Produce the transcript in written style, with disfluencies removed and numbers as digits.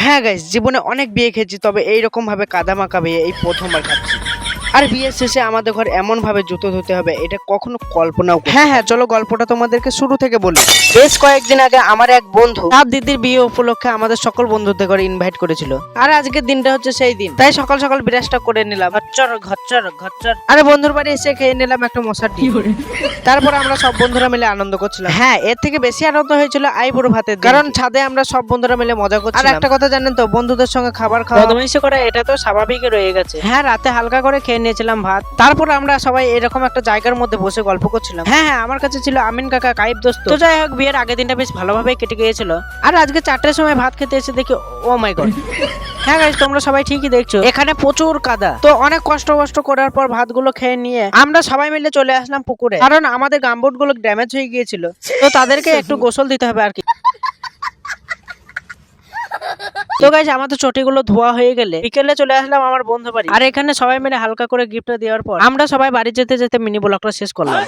হ্যাঁ গাইস, জীবনে অনেক বিয়ে খেয়েছি, তবে এইরকম ভাবে কাদা মাখা বিয়ে এই প্রথমবার খাচ্ছি। আর বিয়ের শেষে আমাদের ঘর এমন ভাবে জুতো ধুতে হবে এটা কখনো কল্পনাও হ্যাঁ হ্যাঁ, চলো গল্পটা তোমাদেরকে শুরু থেকে বলি। বেশ কয়েকদিন আগে আমার এক বন্ধু তার দিদির বিয়ে উপলক্ষে আমাদের সকল বন্ধুদের ঘরে ইনভাইট করেছিল। আর আজকের দিনটা হচ্ছে সেই দিন, তাই সকাল সকাল বিরাজটা করে নিলাম। ঘচ্চর ঘচ্চর ঘচ্চর। আরে বন্ধুর বাড়ি এসে খেয়ে নিলাম একটা মশার ডিম। তারপর আমরা সব বন্ধুরা মিলে আনন্দ করছিলাম। হ্যাঁ, এর থেকে বেশি আনন্দ হয়েছিল আইবুড়ো ভাতের দিন। কারণ ছাদে আমরা সব বন্ধুরা মিলে মজা করছিলাম। আর একটা কথা জানেন তো, বন্ধুদের সঙ্গে খাবার খাওয়া বদমাইশি করা এটা তো স্বাভাবিকই রয়ে গেছে। হ্যাঁ, রাতে হালকা করে খেয়ে নিয়েছিলাম ভাত। তারপর আমরা সবাই এরকম একটা জায়গার মধ্যে বসে গল্প করছিলাম। হ্যাঁ হ্যাঁ, আমার কাছে ছিল আমিন কাকা, কাইব দোস্ত। তো যাই হোক, বিয়ের আগের দিনটা বেশ ভালোভাবে কেটে গিয়েছিল। আর আজকে 4টার সময় ভাত খেতে এসে দেখি, ও মাই গড। হ্যাঁ গাইস, তোমরা সবাই ঠিকই দেখছো এখানে প্রচুর কাদা। তো অনেক কষ্ট করার পর ভাতগুলো খেয়ে নিয়ে আমরা সবাই মিলে চলে আসলাম পুকুরে, কারণ আমাদের গামবুট গুলো ড্যামেজ হয়ে গিয়েছিল। তো তাদেরকে একটু গোসল দিতে হবে আর কি। তো গাইস, আমাদের চটিগুলো ধোয়া হয়ে গেলে বিকেলে চলে আসলাম আমার বন্ধু বাড়ি। আর এখানে সবাই মিলে হালকা করে গিফট দেওয়ার পর আমরা সবাই বাড়ি যেতে যেতে মিনি ব্লগটা শেষ করলাম।